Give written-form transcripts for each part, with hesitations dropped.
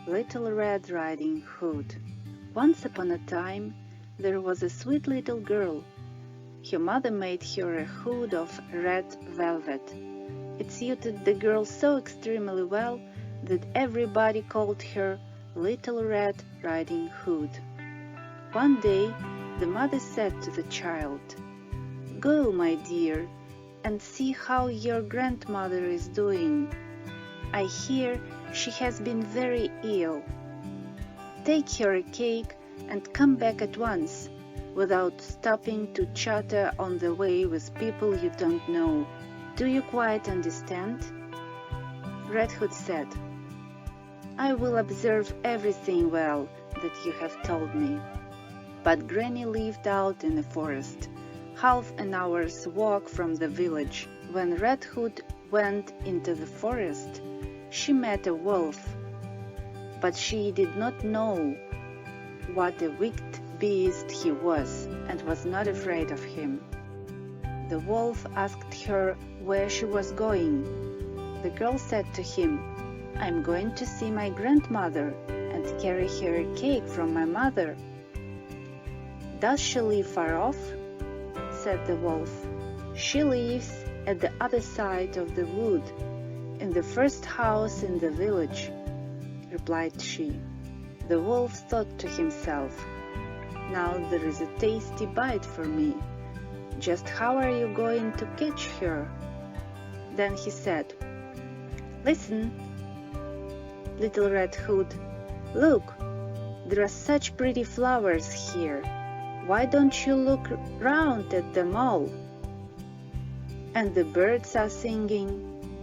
Little Red Riding Hood. Once upon a time, there was a sweet little girl. Her mother made her a hood of red velvet. It suited the girl so extremely well that everybody called her Little Red Riding Hood. One day, the mother said to the child, "Go, my dear, and see how your grandmother is doing. I hear she has been very ill. Take her a cake and come back at once, without stopping to chatter on the way with people you don't know. Do you quite understand?" Red Hood said, "I will observe everything well that you have told me." But Granny lived out in the forest, half an hour's walk from the village. When Red Hood went into the forest, she met a wolf, but she did not know what a wicked beast he was, and was not afraid of him. The wolf asked her where she was going. The girl said to him, "I'm going to see my grandmother and carry her a cake from my mother." "Does she live far off?" said the wolf. "She lives at the other side of the wood, in the first house in the village," replied she. The wolf thought to himself, "Now there is a tasty bite for me. Just how are you going to catch her?" Then he said, "Listen, Little Red Hood, look, there are such pretty flowers here. Why don't you look round at them all? And the birds are singing.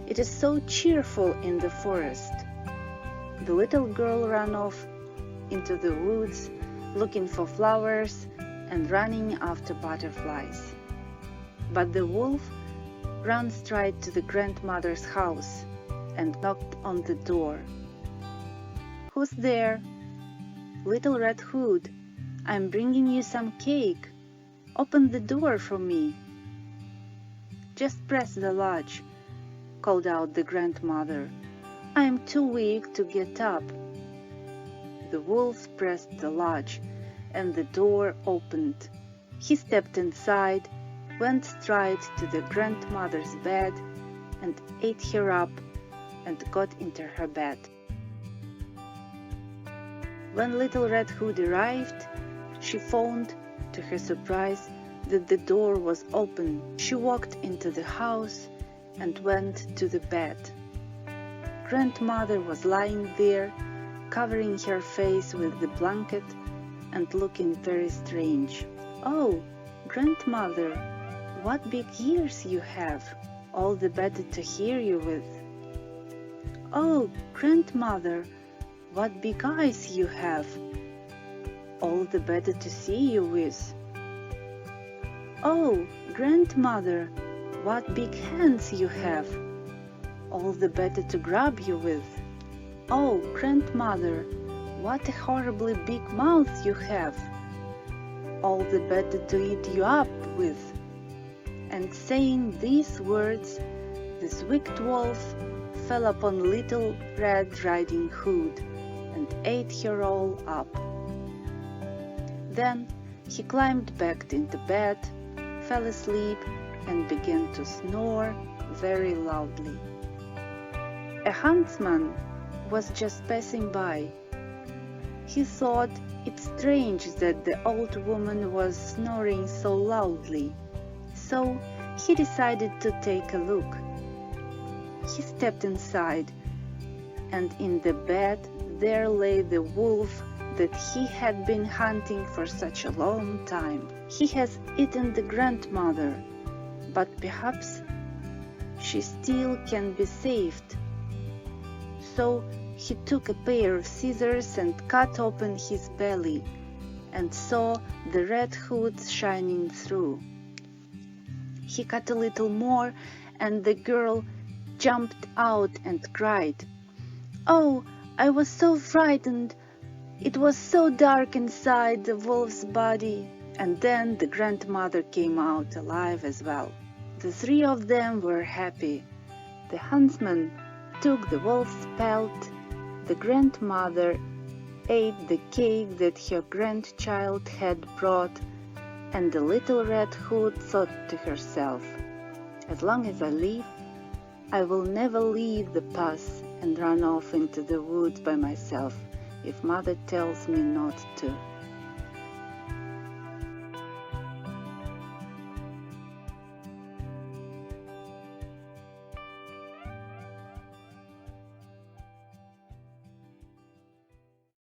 It is so cheerful in the forest." The little girl ran off into the woods, looking for flowers and running after butterflies. But the wolf ran straight to the grandmother's house and knocked on the door. "Who's there?" "Little Red Hood. I'm bringing you some cake. Open the door for me." "Just press the latch," called out the grandmother. "I am too weak to get up." The wolf pressed the latch, and the door opened. He stepped inside, went straight to the grandmother's bed, and ate her up and got into her bed. When Little Red Hood arrived, she found, to her surprise, that the door was open. She walked into the house and went to the bed. Grandmother was lying there, covering her face with the blanket and looking very strange. "Oh, Grandmother, what big ears you have! All the better to hear you with." "Oh, Grandmother, what big eyes you have! All the better to see you with." "Oh, Grandmother, what big hands you have! All the better to grab you with." "Oh, Grandmother, what a horribly big mouth you have! All the better to eat you up with." And saying these words, this wicked wolf fell upon Little Red Riding Hood and ate her all up. Then he climbed back into bed, fell asleep, and began to snore very loudly. A huntsman was just passing by. He thought it strange that the old woman was snoring so loudly, so he decided to take a look. He stepped inside, and in the bed there lay the wolf that he had been hunting for such a long time. "He has eaten the grandmother, but perhaps she still can be saved." So he took a pair of scissors and cut open his belly, and saw the red hood shining through. He cut a little more, and the girl jumped out and cried, "Oh, I was so frightened! It was so dark inside the wolf's body." And then the grandmother came out alive as well. The three of them were happy. The huntsman took the wolf's pelt, The grandmother ate the cake that her grandchild had brought, and the little Red Hood thought to herself, "As long as I live, I will never leave the path and run off into the woods by myself if Mother tells me not to."